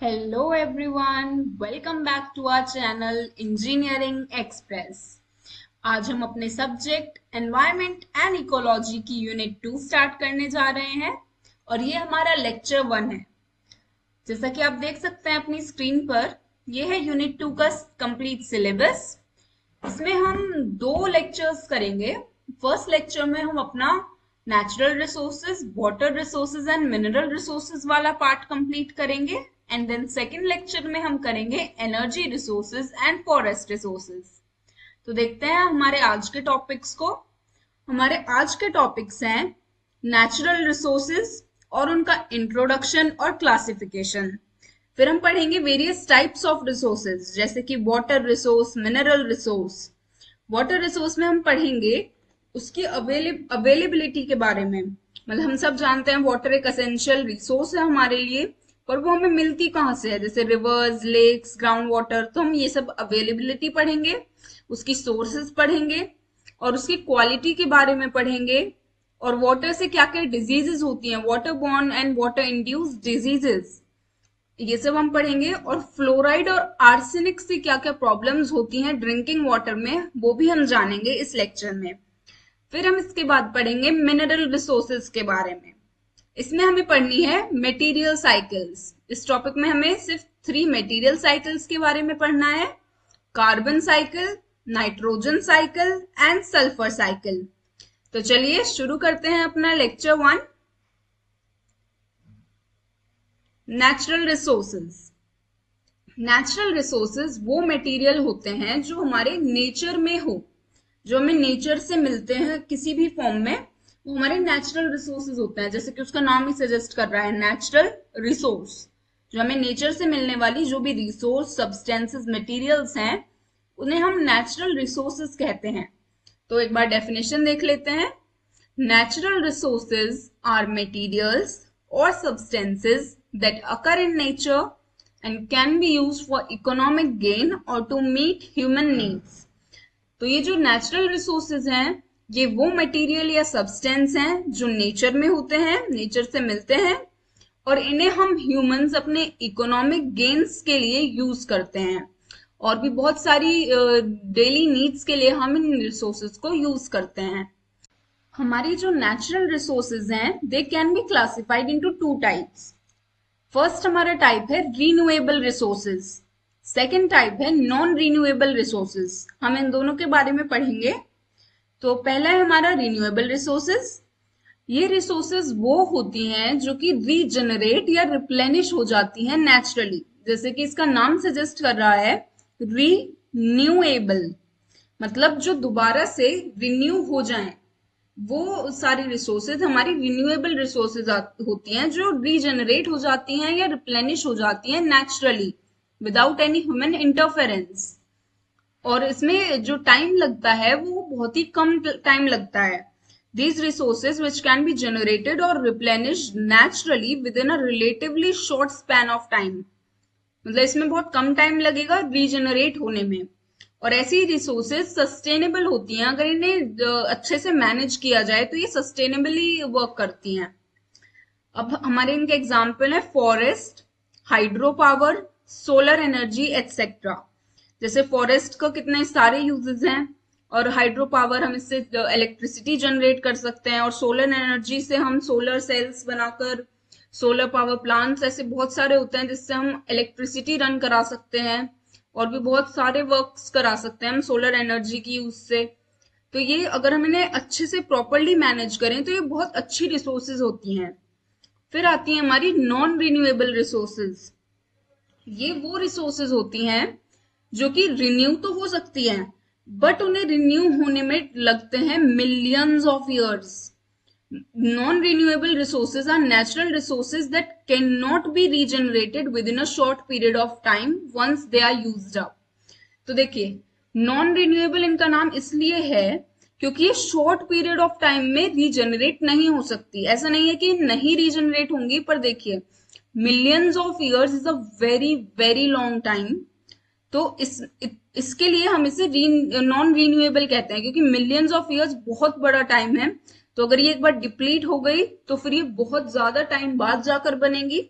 Hello everyone, welcome back to our channel Engineering Express। आज हम अपने सब्जेक्ट एनवायरनमेंट एंड इकोलॉजी की unit 2 start करने जा रहे हैं और ये हमारा लेक्चर 1 है। जैसा कि आप देख सकते हैं अपनी स्क्रीन पर, ये है यूनिट 2 का कंप्लीट सिलेबस। इसमें हम 2 लेक्चर्स करेंगे। फर्स्ट लेक्चर में हम अपना natural resources, water resources and mineral resources वाला पार्ट कंप्लीट करेंगे एंड देन सेकेंड लेक्चर में हम करेंगे energy resources and forest resources. तो देखते हैं हमारे आज के टॉपिक्स को। हमारे आज के टॉपिक्स हैं नेचुरल रिसोर्सेज और उनका इंट्रोडक्शन और क्लासिफिकेशन। फिर हम पढ़ेंगे वेरियस टाइप्स ऑफ रिसोर्सेज जैसे कि water resource, mineral resource. Water resource में हम पढ़ेंगे उसकी अवेलेबिलिटी के बारे में। मतलब हम सब जानते हैं वाटर एक एसेंशियल रिसोर्स है हमारे लिए, पर वो हमें मिलती कहाँ से है, जैसे रिवर्स, लेक्स, ग्राउंड वाटर। तो हम ये सब अवेलेबिलिटी पढ़ेंगे, उसकी सोर्सेज पढ़ेंगे और उसकी क्वालिटी के बारे में पढ़ेंगे और वाटर से क्या क्या डिजीजेस होती हैं, water borne and water induced diseases, ये सब हम पढ़ेंगे। और फ्लोराइड और आर्सेनिक से क्या क्या प्रॉब्लम्स होती हैं ड्रिंकिंग वाटर में, वो भी हम जानेंगे इस लेक्चर में। फिर हम इसके बाद पढ़ेंगे मिनरल रिसोर्सेज के बारे में। इसमें हमें पढ़नी है मटेरियल साइकिल्स। इस टॉपिक में हमें सिर्फ 3 मटेरियल साइकिल्स के बारे में पढ़ना है: carbon cycle, nitrogen cycle and sulphur cycle. तो चलिए शुरू करते हैं अपना lecture 1, natural resources. Natural resources वो मटेरियल होते हैं जो हमारे नेचर में हो, जो हमें नेचर से मिलते हैं किसी भी फॉर्म में, वो हमारे नेचुरल रिसोर्सेज होते हैं। जैसे कि उसका नाम ही सजेस्ट कर रहा है, नेचुरल रिसोर्स। जो हमें नेचर से मिलने वाली जो भी रिसोर्स, सब्सटेंसेस, मटेरियल्स हैं, उन्हें हम नेचुरल रिसोर्सेज कहते हैं। तो एक बार डेफिनेशन देख लेते हैं। नेचुरल रिसोर्सेज आर मटेरियल्स और substances that occur in nature and can be used for economic gain or to meet human needs। तो ये जो नेचुरल रिसोर्सेज हैं, ये वो मटेरियल या सब्सटेंस हैं जो नेचर में होते हैं, नेचर से मिलते हैं और इन्हें हम ह्यूमंस अपने इकोनॉमिक गेन्स के लिए यूज करते हैं और भी बहुत सारी डेली नीड्स के लिए हम इन रिसोर्सेज को यूज करते हैं। हमारी जो नेचुरल रिसोर्सेज हैं, they can be classified into 2 types. First हमारा टाइप है रिन्यूएबल रिसोर्सेज, सेकेंड टाइप है नॉन रिन्यूएबल रिसोर्सेज। हम इन दोनों के बारे में पढ़ेंगे। तो पहला है हमारा रिन्यूएबल रिसोर्सेज। ये रिसोर्सेज वो होती हैं जो कि रीजनरेट या रिप्लेनिश हो जाती हैं नेचुरली, जैसे कि इसका नाम सजेस्ट कर रहा है रिन्यूएबल, मतलब जो दोबारा से रिन्यू हो जाएं। वो सारी रिसोर्सेज हमारी रिन्यूएबल रिसोर्सेज होती हैं जो रीजनरेट हो जाती हैं या रिप्लेनिश हो जाती हैं naturally without any human interference. और इसमें जो टाइम लगता है वो बहुत ही कम टाइम लगता है। These resources which can be generated or replenished naturally within a relatively short span of time। मतलब इसमें बहुत कम टाइम लगेगा रीजनरेट होने में। और ऐसी रिसोर्सेज सस्टेनेबल होती हैं, अगर इन्हें अच्छे से मैनेज किया जाए तो ये सस्टेनेबली वर्क करती हैं। अब हमारे इनके एग्जाम्पल है forest, hydro power, solar energy etcetera. जैसे फॉरेस्ट का कितने सारे यूजेस हैं और हाइड्रो पावर हम इससे इलेक्ट्रिसिटी जनरेट कर सकते हैं और सोलर एनर्जी से हम सोलर सेल्स बनाकर सोलर पावर प्लांट्स, ऐसे बहुत सारे होते हैं जिससे हम इलेक्ट्रिसिटी रन करा सकते हैं और भी बहुत सारे वर्क्स करा सकते हैं हम सोलर एनर्जी की यूज से। तो ये अगर हम इन्हें अच्छे से प्रॉपरली मैनेज करें तो ये बहुत अच्छी रिसोर्सेज होती हैं। फिर आती है हमारी नॉन रिन्यूएबल रिसोर्सेज। ये वो रिसोर्सेज होती हैं जो कि रिन्यू तो हो सकती हैं, बट उन्हें रिन्यू होने में लगते हैं millions of years. Non-renewable resources are natural resources that cannot be regenerated within a short period of time once they are used up। तो देखिए, नॉन रिन्यूएबल इनका नाम इसलिए है क्योंकि ये शॉर्ट पीरियड ऑफ टाइम में रीजनरेट नहीं हो सकती। ऐसा नहीं है कि नहीं रीजनरेट होंगी, पर देखिए millions of years is a very very long time. तो इसके लिए हम इसे नॉन रिन्यूएबल कहते हैं, क्योंकि मिलियंस ऑफ ईयर्स बहुत बड़ा टाइम है। तो अगर ये एक बार डिप्लीट हो गई तो फिर ये बहुत ज्यादा टाइम बाद जाकर बनेगी।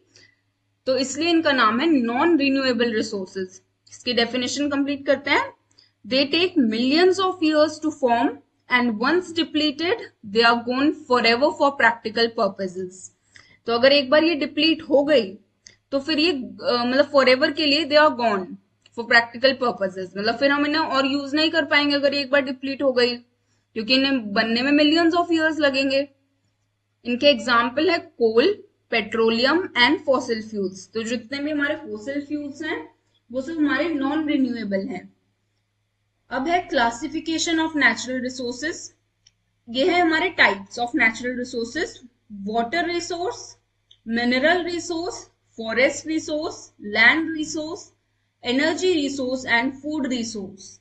तो इसलिए इनका नाम है नॉन रिन्यूएबल रिसोर्सेज। इसकी डेफिनेशन कंप्लीट करते हैं। They take millions of years to form and once depleted they are gone forever for practical purposes. तो अगर एक बार ये डिप्लीट हो गई तो फिर ये मतलब फॉरएवर के लिए they are gone for practical purposes, मतलब फिर हम इन्हें और यूज नहीं कर पाएंगे अगर ये एक बार डिप्लीट हो गई, क्योंकि इन्हें बनने में मिलियंस ऑफ ईयर्स लगेंगे। इनके एग्जाम्पल है कोल, पेट्रोलियम एंड फॉसिल फ्यूल्स। तो जितने भी हमारे फॉसिल फ्यूल्स हैं वो सब हमारे नॉन रिन्यूएबल हैं। अब है क्लासिफिकेशन ऑफ नेचुरल रिसोर्सेज। ये है हमारे types of natural resources: water resource, mineral resource, forest resource, land resource, energy resource and food resource.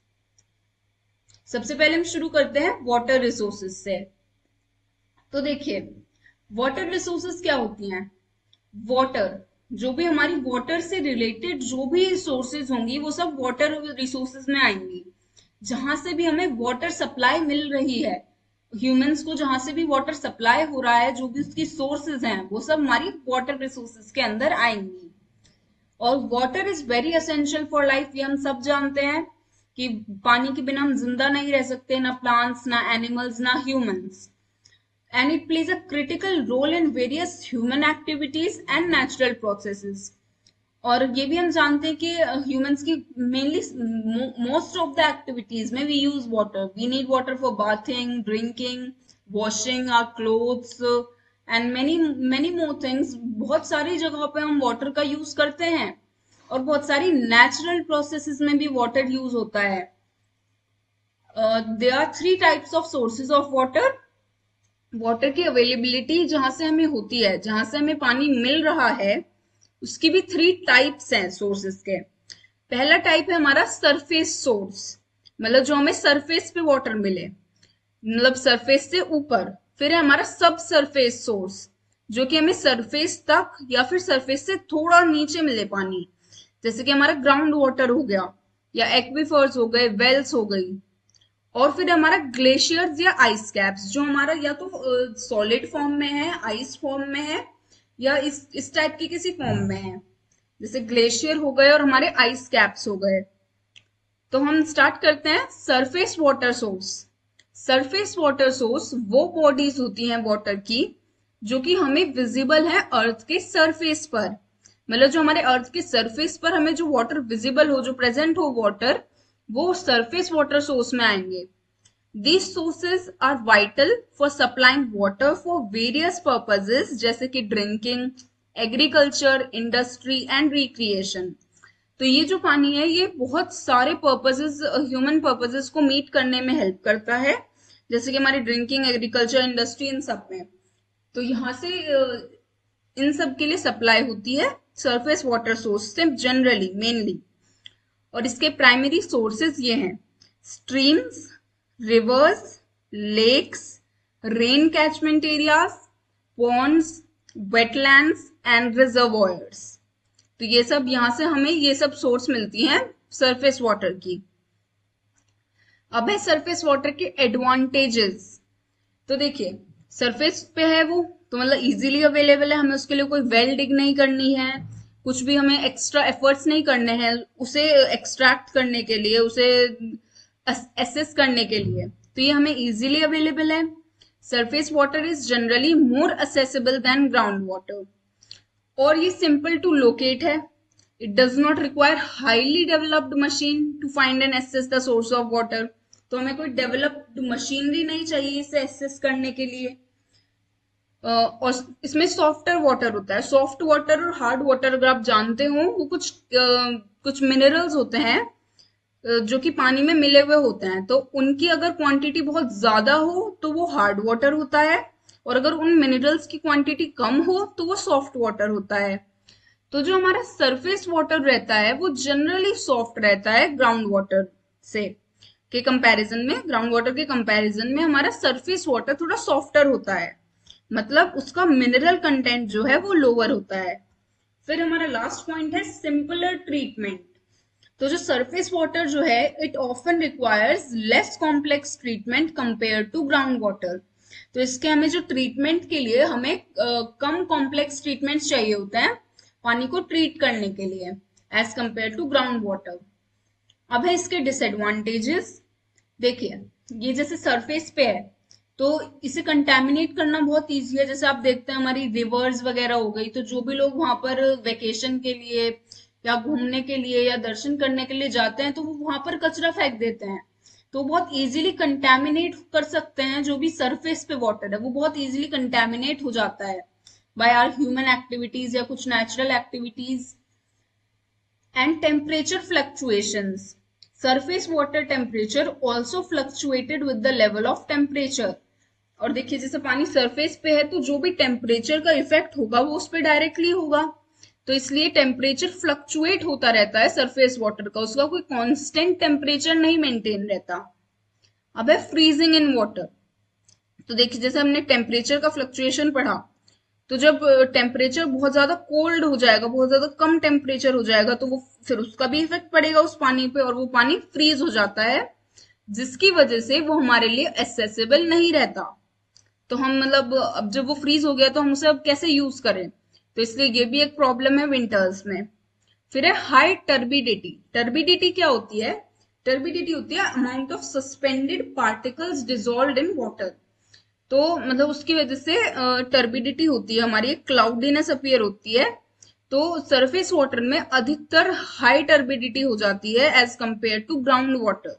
सबसे पहले हम शुरू करते हैं वाटर रिसोर्सेज से। तो देखिए वाटर रिसोर्सेज क्या होती हैं। वाटर, जो भी हमारी वाटर से रिलेटेड जो भी सोर्सेज होंगी वो सब वाटर रिसोर्सेज में आएंगी। जहां से भी हमें वाटर सप्लाई मिल रही है, ह्यूमंस को जहां से भी वाटर सप्लाई हो रहा है, जो भी उसकी सोर्सेज हैं वो सब हमारी वाटर रिसोर्सेज के अंदर आएंगी। और water is very essential for life, ये हम सब जानते हैं कि पानी के बिना हम जिंदा नहीं रह सकते, ना प्लांट्स, ना एनिमल्स, ना humans. And it plays a critical role in various human activities and natural processes. और ये भी हम जानते हैं कि ह्यूमंस की mainly most of the activities में we use water. We need water for bathing, drinking, washing our clothes and many many more things. बहुत सारी जगहों पे हम वाटर का यूज करते हैं और बहुत सारी नेचुरल प्रोसेसेस में भी वाटर यूज होता है। There are 3 types of sources of water. Water की अवेलेबिलिटी जहां से हमें होती है, जहां से हमें पानी मिल रहा है, उसकी भी 3 टाइप्स हैं सोर्सेस के। पहला टाइप है हमारा सरफेस सोर्स, मतलब जो हमें सरफेस पे वाटर मिले, मतलब सरफेस से ऊपर। फिर है हमारा सब सरफेस सोर्स, जो कि हमें सरफेस तक या फिर सरफेस से थोड़ा नीचे मिले पानी, जैसे कि हमारा ग्राउंड वाटर हो गया या एक्वीफर्स हो गए, वेल्स हो गई। और फिर हमारा ग्लेशियर्स या आइस कैप्स, जो हमारा या तो सॉलिड फॉर्म में है, आइस फॉर्म में है, या इस टाइप की किसी फॉर्म में है, जैसे ग्लेशियर हो गए और हमारे आइस कैप्स हो गए। तो हम स्टार्ट करते हैं surface water source. Surface water source वो बॉडीज होती हैं वाटर की जो कि हमें विजिबल है अर्थ के सरफेस पर, मतलब जो हमारे अर्थ के सरफेस पर हमें जो वाटर विजिबल हो, जो प्रेजेंट हो वाटर, वो सरफेस वाटर सोर्स में आएंगे। These sources are vital for supplying water for various purposes, जैसे कि drinking, agriculture, industry and recreation. तो ये जो पानी है ये बहुत सारे पर्पसेस, ह्यूमन पर्पसेस को मीट करने में हेल्प करता है, जैसे कि हमारी ड्रिंकिंग, एग्रीकल्चर, इंडस्ट्री, इन सब में। तो यहाँ से इन सब के लिए सप्लाई होती है सरफेस वाटर सोर्स से जनरली, मेनली। और इसके प्राइमरी सोर्सेज ये हैं: streams, rivers, lakes, rain catchment areas, ponds, wetlands and reservoirs. तो ये सब, यहां से हमें ये सब सोर्स मिलती हैं सरफेस वाटर की। अब है सरफेस वाटर के एडवांटेजेस। तो देखिए सरफेस पे है वो, तो मतलब इजीली अवेलेबल है, हमें उसके लिए कोई वेल डिग नहीं करनी है, कुछ भी हमें एक्स्ट्रा एफर्ट्स नहीं करने हैं उसे एक्सट्रैक्ट करने के लिए, उसे एसेस करने के लिए। तो ये हमें इजीली अवेलेबल है। Surface water is generally more accessible than ground water, और ये सिंपल टू लोकेट है। It does not require highly developed machine to find and access the source of water. तो हमें कोई डेवलप्ड मशीनरी नहीं चाहिए इसे एसेस करने के लिए। और इसमें सॉफ्टर वाटर होता है। सॉफ्ट वाटर और हार्ड वाटर अगर आप जानते हो, वो कुछ मिनरल्स होते हैं जो कि पानी में मिले हुए होते हैं। तो उनकी अगर क्वांटिटी बहुत ज्यादा हो तो वो हार्ड वाटर होता है, और अगर उन मिनरल्स की क्वांटिटी कम हो तो वो सॉफ्ट वाटर होता है। तो जो हमारा सरफेस वाटर रहता है वो जनरली सॉफ्ट रहता है ग्राउंड वाटर से के कंपैरिजन में। ग्राउंड वाटर के कंपैरिजन में हमारा सरफेस वाटर थोड़ा सॉफ्टर होता है, मतलब उसका मिनरल कंटेंट जो है वो लोअर होता है। फिर हमारा लास्ट पॉइंट है सिंपलर ट्रीटमेंट। तो जो सरफेस वाटर जो है, it often requires less complex treatment compare to ground water. तो इसके हमें जो ट्रीटमेंट के लिए हमें कम कॉम्प्लेक्स ट्रीटमेंट चाहिए होते हैं, पानी को ट्रीट करने के लिए as compare to ground water. अब है इसके डिसएडवांटेजेस। देखिए ये जैसे सरफेस पे है तो इसे कंटेमिनेट करना बहुत इजी है। जैसे आप देखते हैं हमारी रिवर्स वगैरह हो गई, तो जो भी लोग वहां पर वेकेशन के लिए या घूमने के लिए या दर्शन करने के लिए जाते हैं तो वो वहां पर कचरा फेंक देते हैं, तो बहुत इजीली कंटेमिनेट कर सकते हैं। जो भी सरफेस पे वाटर है वो बहुत इजीली कंटेमिनेट हो जाता है बाय आवर ह्यूमन एक्टिविटीज या कुछ natural activities. And temperature fluctuations, surface water temperature also fluctuated with the level of temperature। और देखिए जैसे पानी सरफेस पे है तो जो भी टेम्परेचर का इफेक्ट होगा वो उस पर डायरेक्टली होगा, तो इसलिए टेम्परेचर फ्लक्चुएट होता रहता है सरफेस वाटर का, उसका कोई कांस्टेंट टेम्परेचर नहीं मेंटेन रहता। अब है फ्रीजिंग इन वाटर। तो देखिए जैसे हमने टेम्परेचर का फ्लक्चुएशन पढ़ा, तो जब टेम्परेचर बहुत ज्यादा कोल्ड हो जाएगा, बहुत ज्यादा कम टेम्परेचर हो जाएगा, तो वो फिर उसका भी इफेक्ट पड़ेगा उस पानी पे और वो पानी फ्रीज हो जाता है, जिसकी वजह से वो हमारे लिए एसेसिबल नहीं रहता। तो हम मतलब अब जब वो फ्रीज हो गया तो हम उसे अब कैसे यूज करें, तो इसलिए ये भी एक प्रॉब्लम है विंटर्स में। फिर है हाई टर्बिडिटी। टर्बिडिटी क्या होती है? टर्बिडिटी होती है amount of suspended particles dissolved in water. तो मतलब उसकी वजह से टर्बिडिटी होती है हमारी, क्लाउडीनेस अपीयर होती है। तो सरफेस वाटर में अधिकतर हाई टर्बिडिटी हो जाती है as compare to ground water,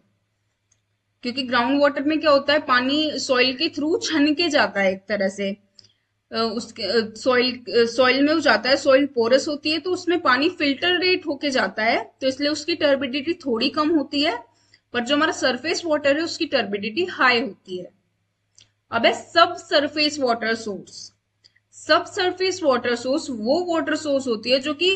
क्योंकि ग्राउंड वाटर में क्या होता है, पानी सॉइल के थ्रू छन के जाता है एक तरह से, उसके सॉइल में हो जाता है, सॉइल पोरस होती है तो उसमें पानी फिल्टरेट होके जाता है, तो इसलिए उसकी टर्बिडिटी थोड़ी कम होती है। पर जो हमारा सरफेस वाटर है उसकी टर्बिडिटी हाई होती है। अब है सब सरफेस वाटर सोर्स। सब सरफेस वाटर सोर्स वो वाटर सोर्स होती है जो कि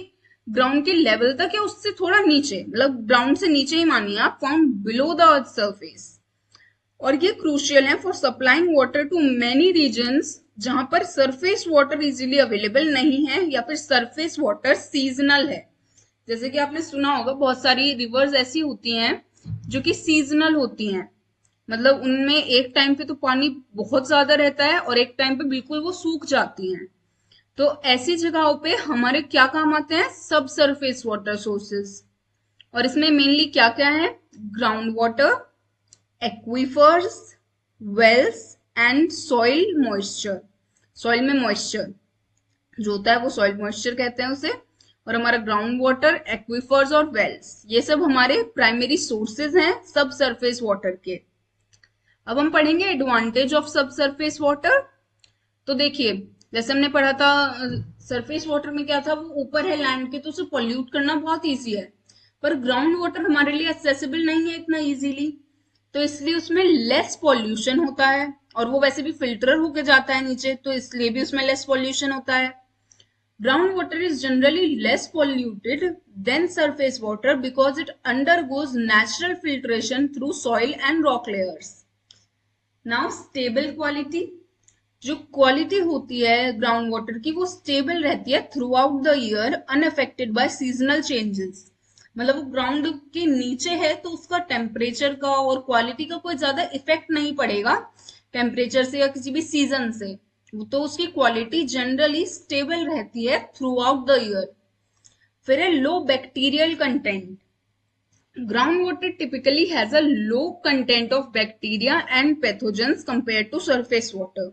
ग्राउंड के लेवल तक है उससे थोड़ा नीचे, मतलब ग्राउंड से नीचे ही मानिए आप, found below the earth surface. और ये क्रूशियल है for supplying water to many regions जहां पर सरफेस वाटर इजीली अवेलेबल नहीं है या फिर सरफेस वाटर सीजनल है। जैसे कि आपने सुना होगा बहुत सारी रिवर्स ऐसी होती हैं जो कि सीजनल होती हैं, मतलब उनमें एक टाइम पे तो पानी बहुत ज्यादा रहता है और एक टाइम पे बिल्कुल वो सूख जाती हैं। तो ऐसी जगहों पे हमारे क्या काम आते हैं? सब सरफेस वाटर सोर्सेस। और इसमें मेनली क्या क्या है? Ground water, aquifers, wells and soil moisture. Soil में मॉइस्चर जो होता है वो सॉइल मॉइस्चर कहते हैं उसे। और हमारा ग्राउंड वाटर, एक्वीफर्स और वेल्स, ये सब हमारे प्राइमरी सोर्सेज हैं सब सरफेस वाटर के। अब हम पढ़ेंगे एडवांटेज ऑफ सब सरफेस वाटर। तो देखिए जैसे हमने पढ़ा था सरफेस वाटर में क्या था, वो ऊपर है लैंड के तो उसे पोल्यूट करना बहुत इजी है, पर ग्राउंड वाटर हमारे लिए एक्सेसिबल नहीं है इतना इजीली, तो इसलिए उसमें लेस पॉल्यूशन होता है और वो वैसे भी फिल्टर होके जाता है नीचे, तो इसलिए भी उसमें लेस पॉल्यूशन होता है। Ground water is generally less polluted than surface water because it undergoes natural filtration through soil and rock layers. Now stable quality, जो क्वालिटी होती है ग्राउंड वाटर की वो स्टेबल रहती है through out the year unaffected bye seasonal changes. मतलब वो ground के नीचे है तो उसका टेम्परेचर का और क्वालिटी का कोई ज्यादा इफेक्ट नहीं पड़ेगा टेम्परेचर से या किसी भी सीजन से, तो उसकी क्वालिटी जनरली स्टेबल रहती है थ्रू आउट द ईयर। फिर है low bacterial content. Ground water typically has a low content of bacteria and pathogens compare to surface water.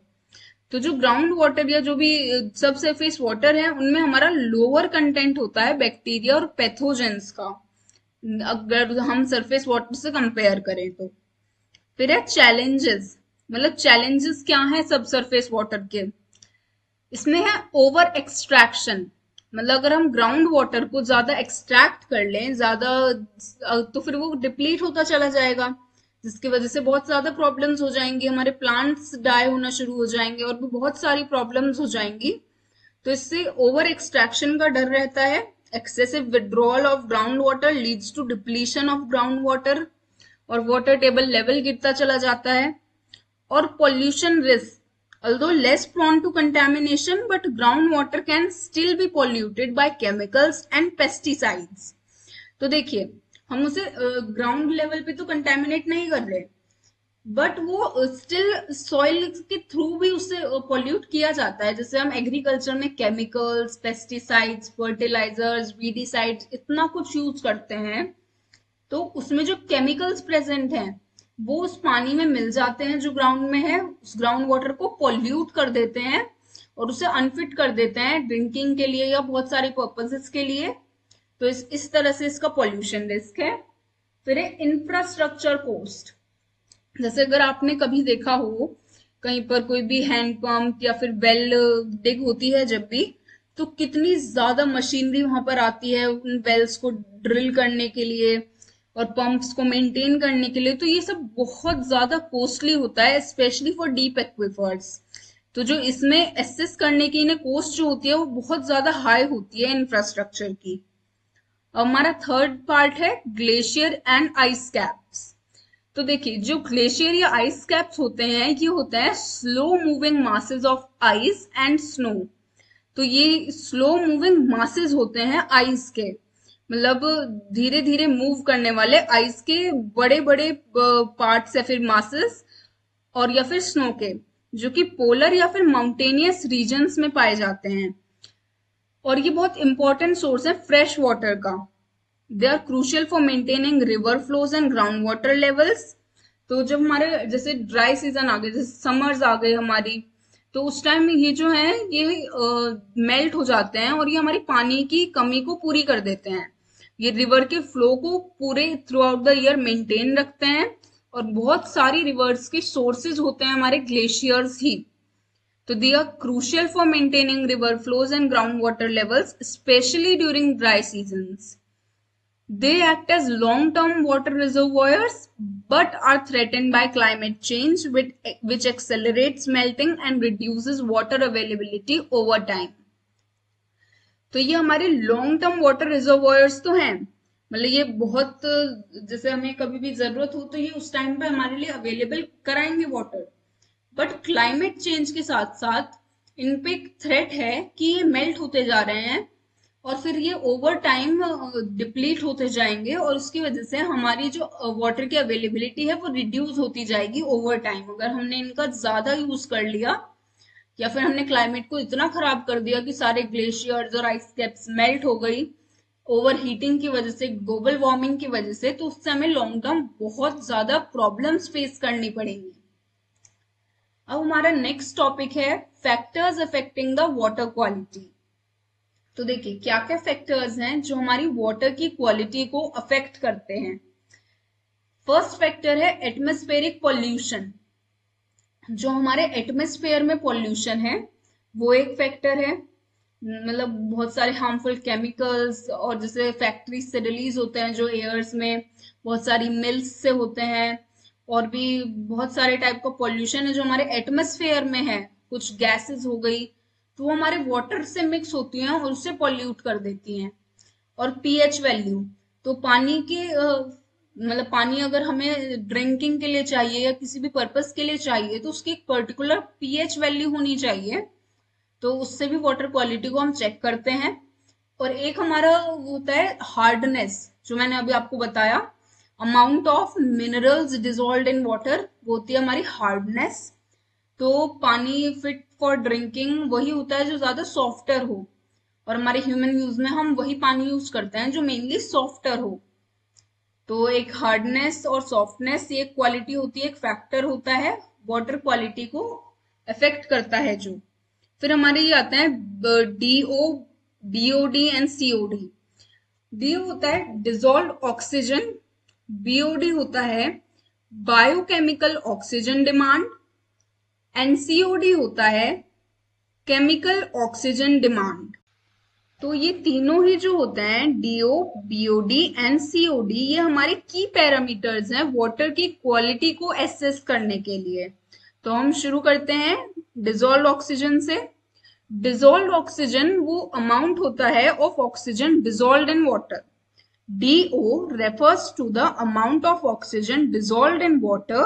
तो जो ग्राउंड वाटर या जो भी सब सरफेस वाटर है उनमें हमारा लोअर कंटेंट होता है बैक्टीरिया और पैथोजेंस का, अगर हम सरफेस वाटर से कंपेयर करें तो। फिर है चैलेंजेस। मतलब चैलेंजेस क्या है सब सरफेस वाटर के? इसमें है ओवर एक्सट्रैक्शन। मतलब अगर हम ग्राउंड वाटर को ज्यादा एक्सट्रैक्ट कर लें ज्यादा, तो फिर वो डिप्लीट होता चला जाएगा, जिसकी वजह से बहुत ज्यादा प्रॉब्लम्स हो जाएंगी, हमारे प्लांट्स डाई होना शुरू हो जाएंगे और भी बहुत सारी प्रॉब्लम्स हो जाएंगी। तो इससे ओवर एक्सट्रैक्शन का डर रहता है। Excessive withdrawal of ground water leads to depletion of ground water और वाटर टेबल लेवल गिरता चला जाता है। और pollution risk, although less prone to contamination, but groundwater can still be polluted by chemicals and pesticides. तो देखिए हम उसे ग्राउंड लेवल पे तो कंटेमिनेट नहीं कर रहे, बट वो स्टिल सॉइल के थ्रू भी उससे पॉल्यूट किया जाता है। जैसे हम एग्रीकल्चर में केमिकल्स, पेस्टिसाइड्स, फर्टिलाइजर्स, वीडीसाइड्स इतना कुछ यूज करते हैं, तो उसमें जो केमिकल्स प्रेजेंट हैं वो उस पानी में मिल जाते हैं जो ग्राउंड में है, उस ग्राउंड वाटर को पॉल्यूट कर देते हैं और उसे अनफिट कर देते हैं ड्रिंकिंग के लिए या बहुत सारे पर्पसेस के लिए। तो इस तरह से इसका पॉल्यूशन रिस्क है। फिर है इंफ्रास्ट्रक्चर कोस्ट। जैसे अगर आपने कभी देखा हो कहीं पर कोई भी हैंडपंप या फिर वेल डिग होती है जब भी, तो कितनी ज्यादा मशीनरी वहां पर आती है उन वेल्स को ड्रिल करने के लिए और पंप्स को मेंटेन करने के लिए। तो ये सब बहुत ज्यादा कॉस्टली होता है, स्पेशली फॉर डीप एक्विफर्स। तो जो इसमें एसेस करने की इन्हें कॉस्ट जो होती है वो बहुत ज्यादा हाई होती है इंफ्रास्ट्रक्चर की। अब हमारा थर्ड पार्ट है ग्लेशियर एंड आइस कैप्स। तो देखिए जो ग्लेशियर या आइस कैप्स होते हैं ये होते हैं slow moving masses of ice and snow. तो ये स्लो मूविंग मासेस होते हैं आइस के, मतलब धीरे धीरे मूव करने वाले आइस के बड़े बड़े पार्ट्स या फिर मासेस, और या फिर स्नो के, जो कि पोलर या फिर माउंटेनियस रीजन्स में पाए जाते हैं। और ये बहुत इंपॉर्टेंट सोर्स है फ्रेश वाटर का। They are crucial for maintaining river flows and ground water levels. तो जब हमारे जैसे ड्राई सीजन आ गए, जैसे समर्स आ गए हमारी, तो उस टाइम ये जो है ये मेल्ट हो जाते हैं और ये हमारी पानी की कमी को पूरी कर देते हैं। ये रिवर के फ्लो को पूरे through out the year maintain रखते हैं। और बहुत सारी रिवर्स के सोर्सेज होते हैं हमारे ग्लेशियर्स ही। तो they are crucial for maintaining river flows and groundwater levels, especially during dry seasons. They act as long-term water reservoirs but are threatened by climate change, which accelerates melting and reduces water availability over time. तो ये हमारे long term water reservoirs तो हैं, मतलब ये बहुत, जैसे हमें कभी भी जरूरत हो तो ये उस टाइम पे हमारे लिए अवेलेबल कराएंगे वाटर। बट क्लाइमेट चेंज के साथ साथ इन पे एक थ्रेट है कि ये मेल्ट होते जा रहे हैं और फिर ये ओवर टाइम डिप्लीट होते जाएंगे और उसकी वजह से हमारी जो वाटर की अवेलेबिलिटी है वो रिड्यूस होती जाएगी ओवर टाइम, अगर हमने इनका ज्यादा यूज कर लिया या फिर हमने क्लाइमेट को इतना खराब कर दिया कि सारे ग्लेशियर्स और आइस कैप्स मेल्ट हो गई ओवर हीटिंग की वजह से, ग्लोबल वार्मिंग की वजह से, तो उससे हमें लॉन्ग टर्म बहुत ज्यादा प्रॉब्लम्स फेस करनी पड़ेंगी। अब हमारा नेक्स्ट टॉपिक है factors affecting the water quality. तो देखिए क्या क्या फैक्टर्स हैं जो हमारी वाटर की क्वालिटी को अफेक्ट करते हैं। फर्स्ट फैक्टर है एटमॉस्फेरिक पॉल्यूशन। जो हमारे एटमॉस्फेयर में पॉल्यूशन है वो एक फैक्टर है, मतलब बहुत सारे हार्मफुल केमिकल्स और जैसे फैक्ट्रीज से रिलीज होते हैं जो एयर्स में, बहुत सारी मिल्स से होते हैं, और भी बहुत सारे टाइप का पॉल्यूशन है जो हमारे एटमॉस्फेयर में है, कुछ गैसेस हो गई तो वो हमारे वाटर से मिक्स होती हैं और उससे पॉल्यूट कर देती हैं। और पीएच वैल्यू, तो पानी के मतलब पानी अगर हमें ड्रिंकिंग के लिए चाहिए या किसी भी पर्पस के लिए चाहिए तो उसकी एक पर्टिकुलर पीएच वैल्यू होनी चाहिए, तो उससे भी वाटर क्वालिटी को हम चेक करते हैं। और एक हमारा होता है हार्डनेस, जो मैंने अभी आपको बताया, amount of minerals dissolve in water, वो होती है हमारी हार्डनेस। तो पानी फिट फॉर ड्रिंकिंग वही होता है जो ज्यादा सॉफ्टर हो, और हमारे ह्यूमन यूज में हम वही पानी यूज करते हैं जो मेनली सॉफ्टर हो। तो एक हार्डनेस और सॉफ्टनेस ये क्वालिटी होती है, एक फैक्टर होता है वाटर क्वालिटी को अफेक्ट करता है जो। फिर हमारे ये आते हैं DO, BOD and COD. DO होता है डिजोल्व ऑक्सीजन, बीओडी होता है biochemical oxygen demand, and COD होता है केमिकल ऑक्सीजन डिमांड। तो ये तीनों ही जो होते हैं डीओ, बीओडी एंड सीओडी, ये हमारे की पैरामीटर्स हैं वाटर की क्वालिटी को एसेस करने के लिए। तो हम शुरू करते हैं डिजोल्व ऑक्सीजन से। डिजोल्व ऑक्सीजन वो अमाउंट होता है of oxygen dissolve in water. DO refers to the amount of oxygen dissolved in water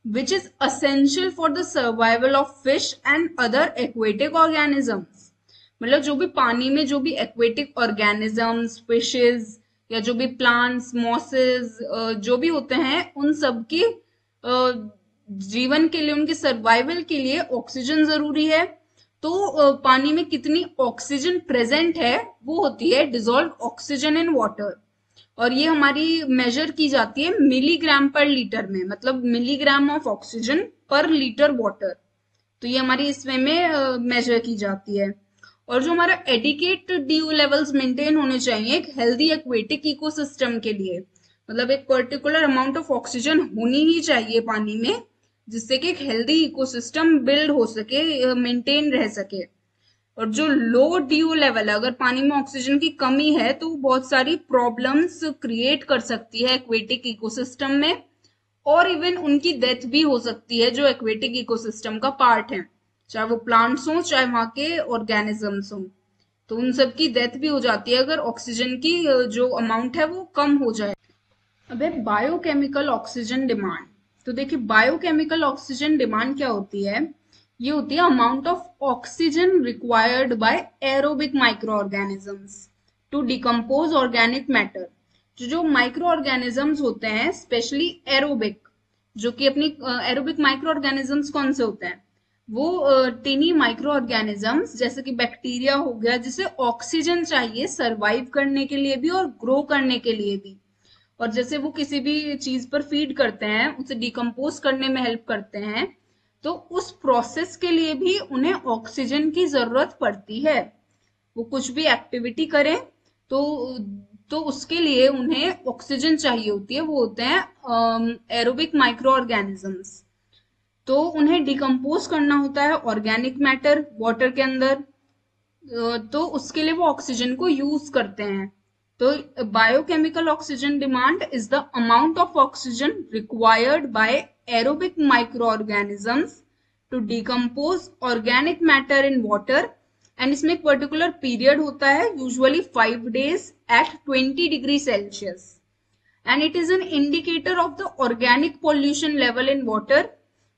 which is essential for the survival of fish and other aquatic organisms। मतलब जो भी पानी में जो भी एक्वेटिक ऑर्गेनिजम्स, फिशेज या जो भी प्लांट्स, मॉसेस जो भी होते हैं, उन सब की जीवन के लिए, उनके सर्वाइवल के लिए ऑक्सीजन जरूरी है। तो पानी में कितनी ऑक्सीजन प्रेजेंट है वो होती है डिजोल्व ऑक्सीजन इन वाटर, और ये हमारी मेजर की जाती है मिलीग्राम पर लीटर में, मतलब मिलीग्राम ऑफ ऑक्सीजन पर लीटर वाटर। तो ये हमारी इसमें में मेजर की जाती है। और जो हमारा एडिकेट DO लेवल्स मेंटेन होने चाहिए एक हेल्दी एक्वेटिक इकोसिस्टम के लिए, मतलब एक पर्टिकुलर अमाउंट ऑफ ऑक्सीजन होनी ही चाहिए पानी में, जिससे कि एक हेल्दी इकोसिस्टम बिल्ड हो सके, मेंटेन रह सके। और जो लो DO लेवल है, अगर पानी में ऑक्सीजन की कमी है तो बहुत सारी प्रॉब्लम्स क्रिएट कर सकती है एक्वेटिक इकोसिस्टम में, और इवन उनकी डेथ भी हो सकती है जो एक्वेटिक इकोसिस्टम का पार्ट है, चाहे वो प्लांट्स हो चाहे वहां के ऑर्गेनिजम्स हो। तो उन सब की डेथ भी हो जाती है अगर ऑक्सीजन की जो अमाउंट है वो कम हो जाए। अब है बायोकेमिकल ऑक्सीजन डिमांड। तो देखिए बायोकेमिकल ऑक्सीजन डिमांड क्या होती है, ये होती है amount of oxygen required by aerobic micro organisms to decompose organic matter. जो माइक्रो ऑर्गेनिजम्स होते हैं स्पेशली एरोबिक, जो कि अपनी एरोबिक माइक्रो ऑर्गेनिजम्स कौन से होते हैं, वो टिनी माइक्रो ऑर्गेनिजम्स जैसे कि बैक्टीरिया हो गया, जिसे ऑक्सीजन चाहिए सरवाइव करने के लिए भी और ग्रो करने के लिए भी। और जैसे वो किसी भी चीज पर फीड करते हैं, उसे डिकम्पोज करने में हेल्प करते हैं, तो उस प्रोसेस के लिए भी उन्हें ऑक्सीजन की जरूरत पड़ती है। वो कुछ भी एक्टिविटी करें तो उसके लिए उन्हें ऑक्सीजन चाहिए होती है। वो होते हैं एरोबिक माइक्रो ऑर्गेनिजम्स। तो उन्हें डिकम्पोज करना होता है ऑर्गेनिक मैटर वाटर के अंदर, तो उसके लिए वो ऑक्सीजन को यूज करते हैं। तो biochemical oxygen demand is the amount of oxygen required by aerobic micro organisms to decompose organic matter in water, and इसमें एक पर्टिकुलर पीरियड होता है, usually 5 days at 20 degree Celsius, and it is an indicator of the organic pollution level in water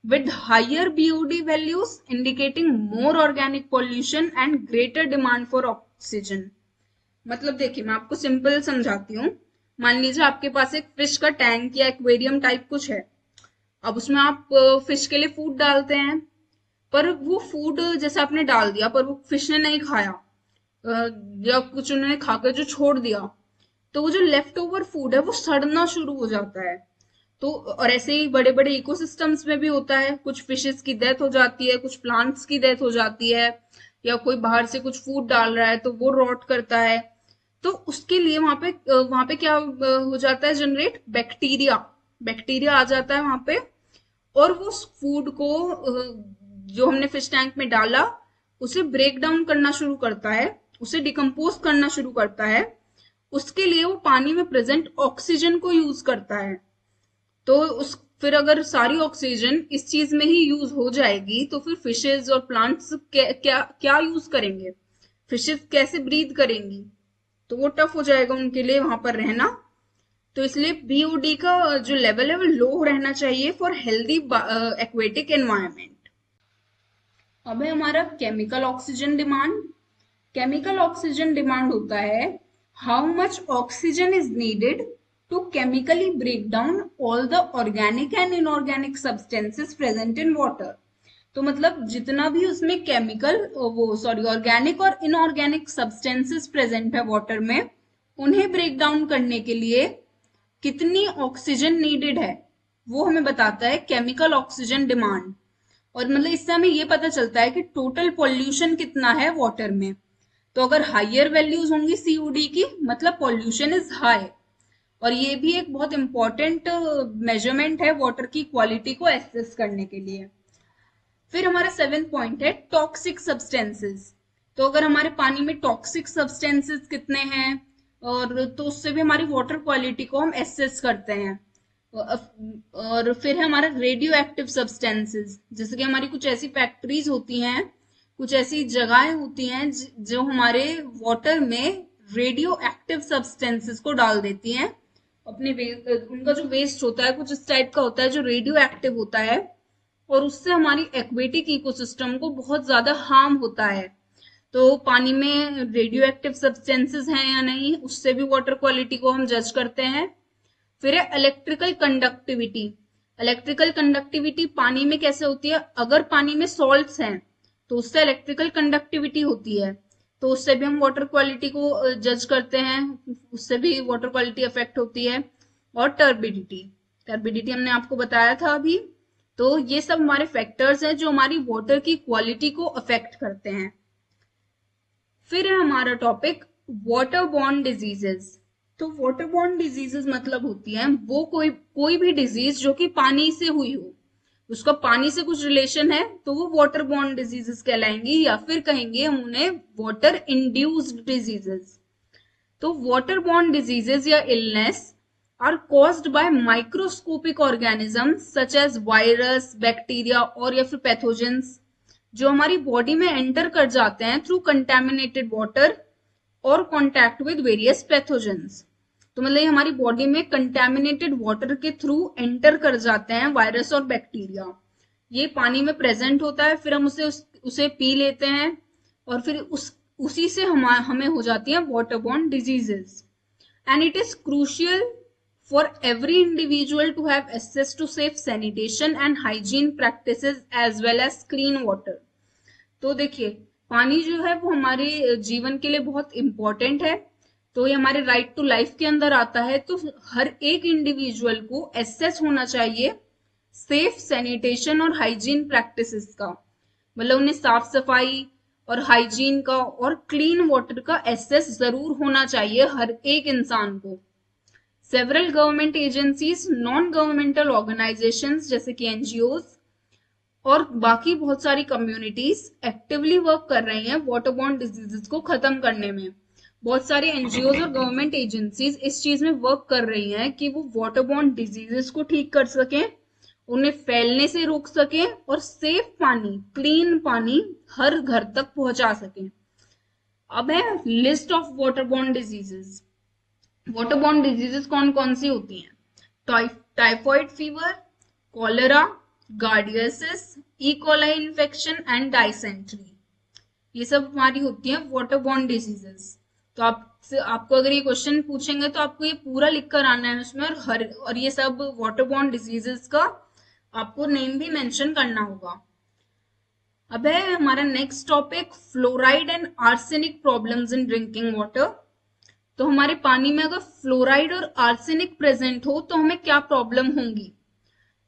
with higher BOD values indicating more organic pollution and greater demand for oxygen। मतलब देखिए मैं आपको simple समझाती हूँ। मान लीजिए आपके पास एक फिश का टैंक या एक्वेरियम टाइप कुछ है। अब उसमें आप फिश के लिए फूड डालते हैं, पर वो फूड जैसे आपने डाल दिया पर वो फिश ने नहीं खाया, या कुछ उन्होंने खाकर जो छोड़ दिया, तो वो जो लेफ्ट ओवर फूड है वो सड़ना शुरू हो जाता है। तो और ऐसे ही बड़े बड़े इकोसिस्टम्स में भी होता है, कुछ फिशेस की डेथ हो जाती है, कुछ प्लांट्स की डेथ हो जाती है, या कोई बाहर से कुछ फूड डाल रहा है तो वो रॉट करता है। तो उसके लिए वहां पे क्या हो जाता है, जनरेट बैक्टीरिया आ जाता है वहां पे, और वो फूड को जो हमने फिश टैंक में डाला उसे ब्रेक डाउन करना शुरू करता है, उसे डिकम्पोज करना शुरू करता है। उसके लिए वो पानी में प्रेजेंट ऑक्सीजन को यूज करता है। तो फिर अगर सारी ऑक्सीजन इस चीज में ही यूज हो जाएगी तो फिर फिशेज और प्लांट्स क्या यूज करेंगे, फिशेज कैसे ब्रीथ करेंगी, तो वो टफ हो जाएगा उनके लिए वहां पर रहना। तो इसलिए BOD का जो लेवल है वो लो रहना चाहिए फॉर हेल्दी एक्वेटिक एनवायरनमेंट। अब है हमारा chemical oxygen demand. Chemical oxygen demand होता है how much oxygen is needed to chemically break down all the organic and inorganic substances present in water। तो मतलब जितना भी उसमें केमिकल ऑर्गेनिक और इनऑर्गेनिक सब्सटेंसेस प्रेजेंट है वाटर में, उन्हें ब्रेक डाउन करने के लिए कितनी ऑक्सीजन नीडेड है वो हमें बताता है केमिकल ऑक्सीजन डिमांड। और मतलब इससे हमें ये पता चलता है कि टोटल पॉल्यूशन कितना है वाटर में। तो अगर हायर वैल्यूज होंगी COD की, मतलब पॉल्यूशन इज हाई। और ये भी एक बहुत इंपॉर्टेंट मेजरमेंट है वाटर की क्वालिटी को एसेस करने के लिए। फिर हमारा 7th पॉइंट है टॉक्सिक सब्सटेंसेस। तो अगर हमारे पानी में टॉक्सिक सब्सटेंसेस कितने हैं, और तो उससे भी हमारी वाटर क्वालिटी को हम एसेस करते हैं। और फिर है हमारा रेडियो एक्टिव सब्सटेंसेस, जैसे कि हमारी कुछ ऐसी फैक्ट्रीज होती हैं, कुछ ऐसी जगहें होती हैं जो हमारे वाटर में रेडियो एक्टिव सब्सटेंसेस को डाल देती हैं। अपने उनका जो वेस्ट होता है कुछ इस टाइप का होता है जो रेडियो एक्टिव होता है, और उससे हमारी एक्वेटिक इकोसिस्टम को बहुत ज्यादा हार्म होता है। तो पानी में रेडियो एक्टिव सब्सटेंसेस हैं या नहीं, उससे भी वाटर क्वालिटी को हम जज करते हैं। फिर है इलेक्ट्रिकल कंडक्टिविटी। इलेक्ट्रिकल कंडक्टिविटी पानी में कैसे होती है, अगर पानी में सॉल्ट्स हैं तो उससे इलेक्ट्रिकल कंडक्टिविटी होती है, तो उससे भी हम वाटर क्वालिटी को जज करते हैं, उससे भी वाटर क्वालिटी अफेक्ट होती है। और टर्बिडिटी, टर्बिडिटी हमने आपको बताया था अभी। तो ये सब हमारे फैक्टर्स हैं जो हमारी वाटर की क्वालिटी को अफेक्ट करते हैं। फिर है हमारा टॉपिक वाटर बॉर्न डिजीजेस। तो वाटर बॉर्न डिजीजेस मतलब होती है वो कोई भी डिजीज जो कि पानी से हुई हो, उसका पानी से कुछ रिलेशन है तो वो वाटर बॉर्न डिजीजेस कहलाएंगी, या फिर कहेंगे हम उन्हें वाटर इंड्यूस्ड डिजीजेस। तो वाटर बॉर्न डिजीजेस या illness are caused by microscopic organisms such as virus, bacteria और या फिर पैथोजेंस, जो हमारी बॉडी में एंटर कर जाते हैं थ्रू कंटेमिनेटेड वाटर और कॉन्टैक्ट विद वेरियस पैथोजेंस। तो मतलब हमारी बॉडी में कंटेमिनेटेड वाटर के थ्रू एंटर कर जाते हैं वायरस और बैक्टीरिया, ये पानी में प्रेजेंट होता है, फिर हम उसे पी लेते हैं और फिर उसी से हमें हो जाती है water borne diseases. And it is crucial for every individual to have access to safe sanitation and hygiene practices as well as clean water. तो देखिए पानी जो है वो हमारे जीवन के लिए बहुत इंपॉर्टेंट है, तो ये हमारे राइट टू लाइफ के अंदर आता है। तो हर एक इंडिविजुअल को एक्सेस होना चाहिए सेफ सैनिटेशन और हाइजीन प्रैक्टिसेस का, मतलब उन्हें साफ सफाई और हाइजीन का और क्लीन वाटर का एक्सेस जरूर होना चाहिए हर एक इंसान को। Several government agencies, non governmental organisations जैसे कि एनजीओज और बाकी बहुत सारी कम्युनिटीज एक्टिवली वर्क कर रही हैं वाटर बॉर्न डिजीजेस को खत्म करने में। बहुत सारे एनजीओज और गवर्नमेंट एजेंसीज इस चीज में वर्क कर रही हैं कि वो वाटर बॉर्न डिजीजेस को ठीक कर सकें, उन्हें फैलने से रोक सकें और सेफ पानी, क्लीन पानी हर घर तक पहुंचा सकें। अब है list of water borne diseases. Water borne diseases कौन कौन सी होती हैं? Typhoid fever, cholera, giardiasis, E coli infection and dysentery, ये सब हमारी होती है वाटर बॉर्न डिजीजेस। तो आपको अगर ये क्वेश्चन पूछेंगे तो आपको ये पूरा लिख कर आना है उसमें, और ये सब वाटर बॉर्न डिजीजेस का आपको नेम भी मेंशन करना होगा। अब है हमारा next topic fluoride and arsenic problems in drinking water. तो हमारे पानी में अगर फ्लोराइड और आर्सेनिक प्रेजेंट हो तो हमें क्या प्रॉब्लम होंगी?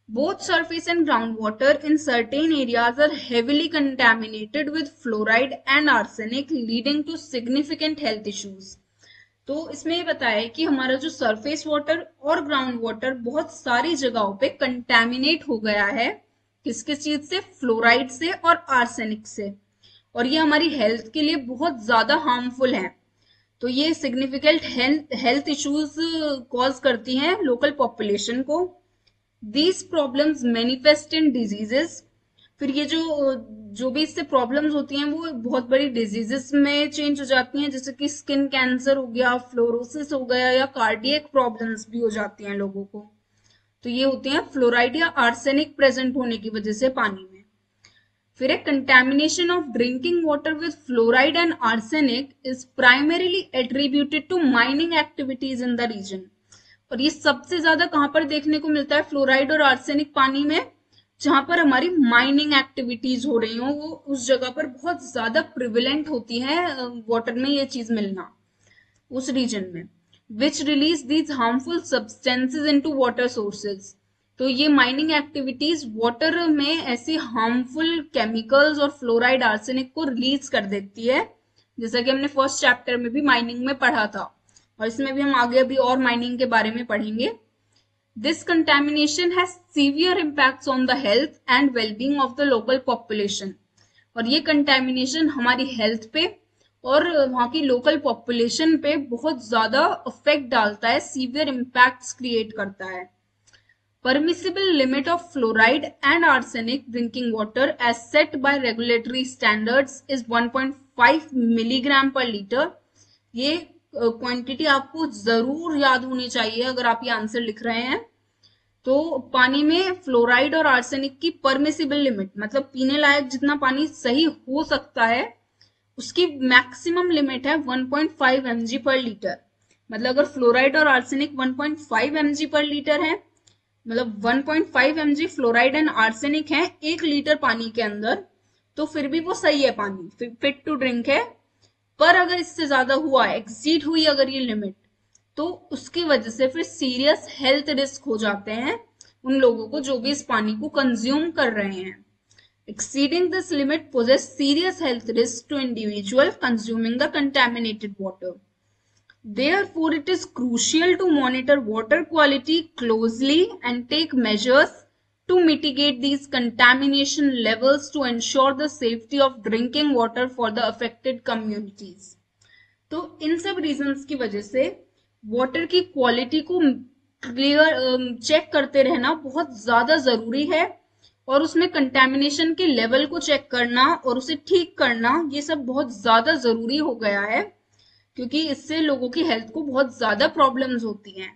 Both surface and groundwater in certain areas are heavily contaminated with fluoride and arsenic, leading to significant health issues. तो इसमें ये बताया है कि हमारा जो सरफेस वाटर और ग्राउंड वाटर बहुत सारी जगहों पे कंटेमिनेट हो गया है, किस किस चीज से? फ्लोराइड से और आर्सेनिक से, और ये हमारी हेल्थ के लिए बहुत ज्यादा हार्मफुल है। तो ये सिग्निफिकेंट हेल्थ इश्यूज कॉज करती हैं लोकल पॉपुलेशन को। These problems manifest in diseases, फिर ये जो भी इससे प्रॉब्लम्स होती हैं वो बहुत बड़ी डिजीजेस में चेंज हो जाती हैं, जैसे कि स्किन कैंसर हो गया, फ्लोरोसिस हो गया, या कार्डियक प्रॉब्लम्स भी हो जाती हैं लोगों को। तो ये होती हैं फ्लोराइड या आर्सेनिक प्रेजेंट होने की वजह से पानी में। फिर है contamination of drinking water with fluoride and arsenic is primarily attributed to mining activities in the region. और ये सबसे ज्यादा कहां पर देखने को मिलता है फ्लोराइड और आर्सेनिक पानी में? जहां पर हमारी माइनिंग एक्टिविटीज हो रही हो, वो उस जगह पर बहुत ज्यादा प्रिविलेंट होती है वाटर में ये चीज मिलना उस रीजन में, विच release these harmful substances into water sources. तो ये माइनिंग एक्टिविटीज वाटर में ऐसे हार्मफुल केमिकल्स और फ्लोराइड आर्सेनिक को रिलीज कर देती है, जैसा कि हमने फर्स्ट चैप्टर में भी माइनिंग में पढ़ा था, और इसमें भी हम आगे अभी और माइनिंग के बारे में पढ़ेंगे। This contamination has severe impacts on the health and wellbeing of the local population. और ये कंटेमिनेशन हमारी हेल्थ पे और वहां की लोकल पॉपुलेशन पे बहुत ज्यादा इफेक्ट डालता है, सीवियर इम्पैक्ट्स क्रिएट करता है। Permissible limit of fluoride and arsenic drinking water as set by regulatory standards is 1.5 milligram per litre. ये क्वांटिटी आपको जरूर याद होनी चाहिए अगर आप ये आंसर लिख रहे हैं। तो पानी में फ्लोराइड और आर्सेनिक की परमिसिबल लिमिट, मतलब पीने लायक जितना पानी सही हो सकता है, उसकी मैक्सिमम लिमिट है 1.5 mg पर लीटर। मतलब अगर फ्लोराइड और आर्सेनिक 1.5 mg पर लीटर है, मतलब 1.5 mg फ्लोराइड एंड आर्सेनिक है 1 लीटर पानी के अंदर, तो फिर भी वो सही है, पानी फिट टू ड्रिंक है। पर अगर इससे ज्यादा हुआ, एक्सीड हुई अगर ये लिमिट, तो उसकी वजह से फिर सीरियस हेल्थ रिस्क हो जाते हैं उन लोगों को जो भी इस पानी को कंज्यूम कर रहे हैं। Exceeding this limit poses serious health risk to individual consuming the contaminated water. Therefore, it is crucial to monitor water quality closely and take measures to mitigate these contamination levels to ensure the safety of drinking water for the affected communities. तो इन सब reasons की वजह से water की quality को clear check करते रहना बहुत ज्यादा जरूरी है, और उसमें कंटेमिनेशन के लेवल को चेक करना और उसे ठीक करना, ये सब बहुत ज्यादा जरूरी हो गया है, क्योंकि इससे लोगों की हेल्थ को बहुत ज्यादा प्रॉब्लम्स होती हैं।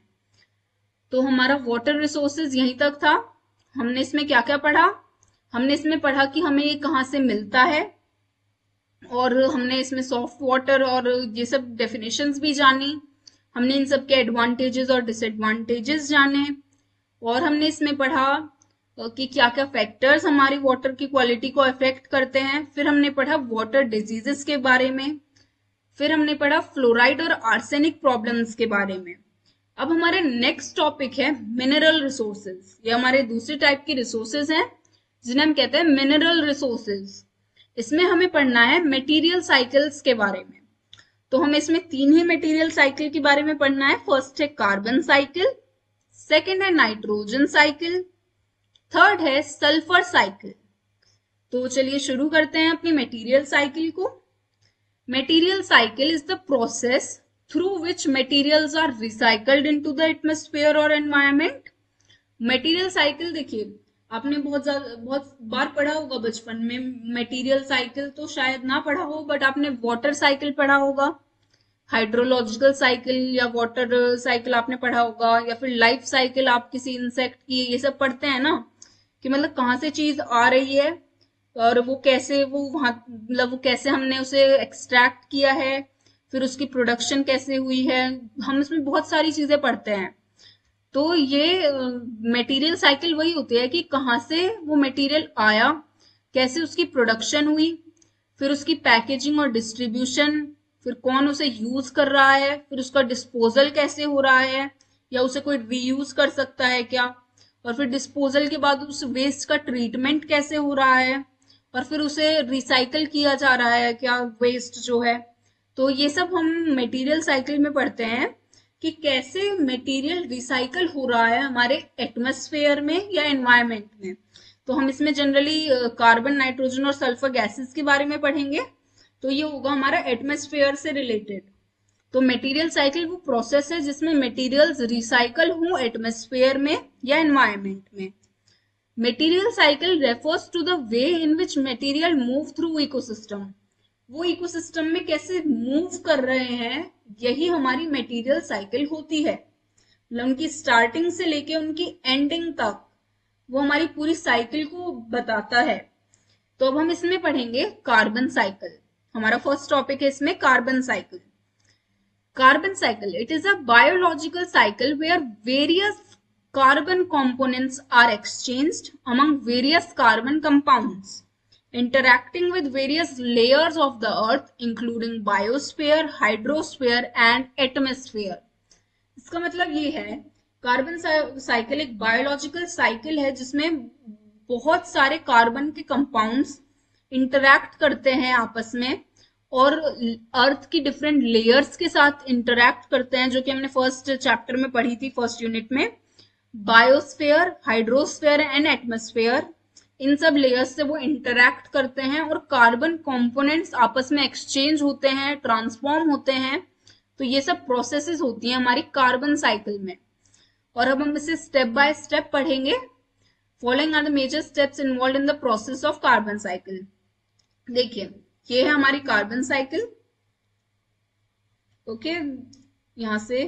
तो हमारा वाटर रिसोर्सेज यहीं तक था। हमने इसमें क्या क्या पढ़ा? हमने इसमें पढ़ा कि हमें ये कहाँ से मिलता है, और हमने इसमें सॉफ्ट वाटर और ये सब डेफिनेशंस भी जानी। हमने इन सब के एडवांटेजेस और डिसएडवांटेजेस जाने, और हमने इसमें पढ़ा कि क्या क्या फैक्टर्स हमारी वाटर की क्वालिटी को अफेक्ट करते हैं। फिर हमने पढ़ा वाटर डिजीजेस के बारे में। फिर हमने पढ़ा फ्लोराइड और आर्सेनिक प्रॉब्लम्स के बारे में। अब हमारे नेक्स्ट टॉपिक है मिनरल रिसोर्सेज। ये हमारे दूसरे टाइप के रिसोर्सेज हैं जिन्हें हम कहते हैं मिनरल रिसोर्सेज। इसमें हमें पढ़ना है मटेरियल साइकिल्स के बारे में। तो हमें इसमें 3 ही मटेरियल साइकिल के बारे में पढ़ना है। फर्स्ट है कार्बन साइकिल, सेकंड है नाइट्रोजन साइकिल, थर्ड है सल्फर साइकिल। तो चलिए शुरू करते हैं अपनी मटेरियल साइकिल को। Material cycle is the process through which materials are recycled into the atmosphere और एनवायरनमेंट। मटेरियल साइकिल देखिए, आपने बहुत बार पढ़ा होगा बचपन में। मटेरियल साइकिल तो शायद ना पढ़ा हो, बट आपने वाटर साइकिल पढ़ा होगा, हाइड्रोलॉजिकल साइकिल या वाटर साइकिल आपने पढ़ा होगा, या फिर लाइफ साइकिल आप किसी इंसेक्ट की, ये सब पढ़ते हैं ना, कि मतलब कहाँ से चीज आ रही है और वो कैसे वो वहां मतलब वो कैसे हमने उसे एक्सट्रैक्ट किया है, फिर उसकी प्रोडक्शन कैसे हुई है। हम इसमें बहुत सारी चीजें पढ़ते हैं। तो ये मटेरियल साइकिल वही होती है कि कहाँ से वो मटेरियल आया, कैसे उसकी प्रोडक्शन हुई, फिर उसकी पैकेजिंग और डिस्ट्रीब्यूशन, फिर कौन उसे यूज कर रहा है, फिर उसका डिस्पोजल कैसे हो रहा है, या उसे कोई रीयूज कर सकता है क्या, और फिर डिस्पोजल के बाद उस वेस्ट का ट्रीटमेंट कैसे हो रहा है, और फिर उसे रिसाइकल किया जा रहा है क्या वेस्ट जो है। तो ये सब हम मटेरियल साइकिल में पढ़ते हैं कि कैसे मटेरियल रिसाइकल हो रहा है हमारे एटमॉस्फेयर में या एनवायरनमेंट में। तो हम इसमें जनरली कार्बन, नाइट्रोजन और सल्फर गैसेस के बारे में पढ़ेंगे। तो ये होगा हमारा एटमॉस्फेयर से रिलेटेड। तो मटेरियल साइकिल वो प्रोसेस है जिसमें मटेरियल्स रिसाइकल हो एटमॉस्फेयर में या एनवायरनमेंट में। Material cycle refers to the way in which material move through ecosystem. वो इकोसिस्टम में कैसे मूव कर रहे हैं, यही हमारी मटेरियल साइकिल होती है। मतलब उनकी स्टार्टिंग से लेके उनकी एंडिंग तक वो हमारी पूरी साइकिल को बताता है। तो अब हम इसमें पढ़ेंगे कार्बन साइकिल। हमारा फर्स्ट टॉपिक है इसमें carbon cycle. Carbon cycle, it is a biological cycle where various carbon components are exchanged among various carbon compounds, interacting with various layers of the earth, including biosphere, hydrosphere and atmosphere. इसका मतलब ये है, carbon cycle एक biological cycle है जिसमें बहुत सारे carbon के कंपाउंड्स इंटरैक्ट करते हैं आपस में, और अर्थ की डिफरेंट लेयर्स के साथ इंटरैक्ट करते हैं, जो कि हमने फर्स्ट चैप्टर में पढ़ी थी, फर्स्ट यूनिट में। बायोस्फीयर, हाइड्रोस्फीयर एंड एटमॉस्फेयर, इन सब लेयर्स से वो इंटरैक्ट करते हैं और कार्बन कंपोनेंट्स आपस में एक्सचेंज होते हैं, ट्रांसफॉर्म होते हैं। तो ये सब प्रोसेसेस होती हैं हमारी कार्बन साइकिल में। और अब हम इसे स्टेप बाय स्टेप पढ़ेंगे। Following are the major steps involve in the process of carbon cycle. देखिए, ये है हमारी कार्बन साइकिल। ओके, यहां से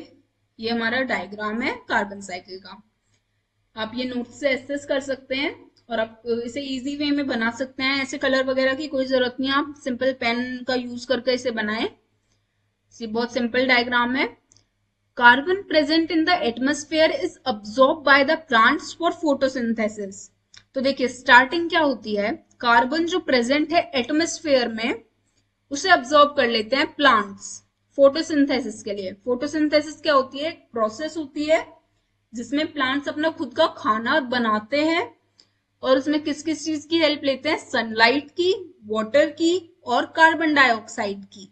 ये हमारा डायग्राम है कार्बन साइकिल का। आप ये नोट से एसेस कर सकते हैं और आप इसे इजी वे में बना सकते हैं। ऐसे कलर वगैरह की कोई जरूरत नहीं है, आप सिंपल पेन का यूज करके इसे बनाएं। ये बहुत सिंपल डायग्राम है। Carbon present in the atmosphere is absorb by the plants for photosynthesis. तो देखिए स्टार्टिंग क्या होती है, कार्बन जो प्रेजेंट है एटमॉस्फेयर में उसे अब्सॉर्ब कर लेते हैं प्लांट्स फोटोसिंथेसिस के लिए। फोटोसिंथेसिस क्या होती है, एक प्रोसेस होती है जिसमें प्लांट्स अपना खुद का खाना बनाते हैं और उसमें किस किस चीज की हेल्प लेते हैं, सनलाइट की, वाटर की और कार्बन डाइऑक्साइड की।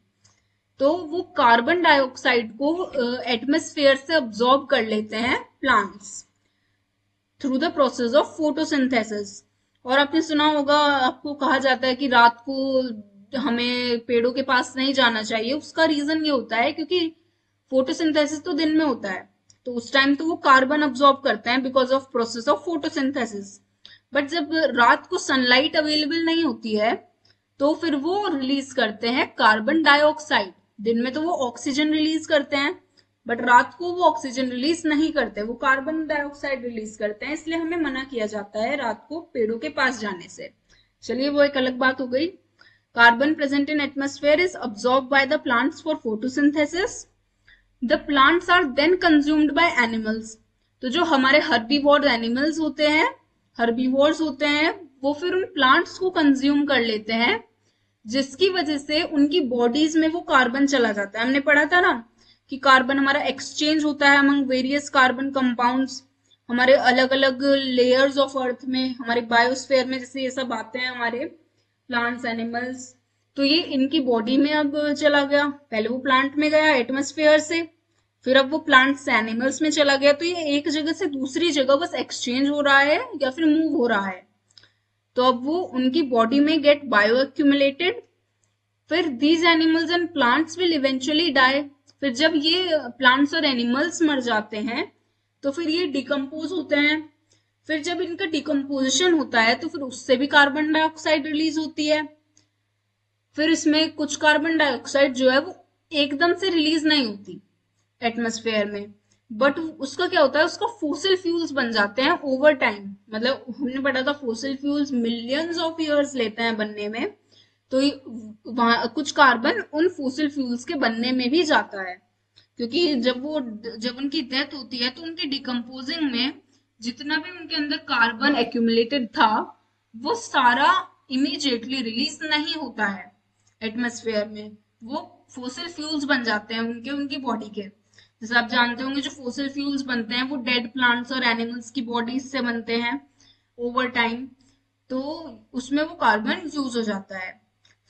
तो वो कार्बन डाइऑक्साइड को एटमॉस्फेयर से अब्सॉर्ब कर लेते हैं plants through the process of photosynthesis. और आपने सुना होगा, आपको कहा जाता है कि रात को हमें पेड़ों के पास नहीं जाना चाहिए। उसका रीजन ये होता है क्योंकि फोटोसिंथेसिस तो दिन में होता है, तो उस टाइम तो वो कार्बन अब्सॉर्ब करते हैं because of process of photosynthesis. But जब रात को सनलाइट अवेलेबल नहीं होती है तो फिर वो रिलीज करते हैं कार्बन डाइऑक्साइड। दिन में तो वो ऑक्सीजन रिलीज करते हैं बट रात को वो ऑक्सीजन रिलीज नहीं करते, वो कार्बन डाइऑक्साइड रिलीज करते हैं। इसलिए हमें मना किया जाता है रात को पेड़ों के पास जाने से। चलिए वो एक अलग बात हो गई। Carbon present in atmosphere is absorb by the plants for photosynthesis. The plants are then consumed by animals. तो जो हमारे हर्बीवोर एनिमल्स होते हैं, हर्बीवोर्स होते हैं, वो फिर उन प्लांट्स को कंज्यूम कर लेते हैं, जिसकी वजह से उनकी बॉडीज में वो कार्बन चला जाता है। हमने पढ़ा था ना कि कार्बन हमारा एक्सचेंज होता है अमंग वेरियस कार्बन कंपाउंड्स हमारे अलग अलग लेयर्स ऑफ अर्थ में, हमारे बायोस्फेयर में, जैसे ये सब आते हैं हमारे प्लांट्स एनिमल्स। तो ये इनकी बॉडी में अब चला गया, पहले वो प्लांट में गया एटमॉस्फेयर से, फिर अब वो प्लांट से एनिमल्स में चला गया। तो ये एक जगह से दूसरी जगह बस एक्सचेंज हो रहा है या फिर मूव हो रहा है। तो अब वो उनकी बॉडी में गेट बायो एक्यूमुलेटेड। फिर these animals and plants will eventually die. फिर जब ये प्लांट्स और एनिमल्स मर जाते हैं तो फिर ये डिकम्पोज होते हैं। फिर जब इनका डिकम्पोजिशन होता है तो फिर उससे भी कार्बन डाइऑक्साइड रिलीज होती है। फिर इसमें कुछ कार्बन डाइऑक्साइड जो है वो एकदम से रिलीज नहीं होती एटमॉस्फेयर में, बट उसका क्या होता है, उसका फोसिल फ्यूल्स बन जाते हैं ओवर टाइम। मतलब हमने पढ़ा था fossil fuels millions of years लेते हैं बनने में, तो वहां कुछ कार्बन उन फोसिल फ्यूल्स के बनने में भी जाता है। क्योंकि जब उनकी डेथ होती है तो उनके डिकम्पोजिंग में जितना भी उनके अंदर कार्बन एक्यूमुलेटेड था वो सारा इमीडिएटली रिलीज नहीं होता है एटमॉस्फेयर में, वो फोसिल फ्यूल्स बन जाते हैं उनकी बॉडी के। जैसे आप जानते होंगे जो फोसिल फ्यूल्स बनते हैं वो डेड प्लांट्स और एनिमल्स की बॉडीज से बनते हैं ओवर टाइम, तो उसमें वो कार्बन यूज हो जाता है।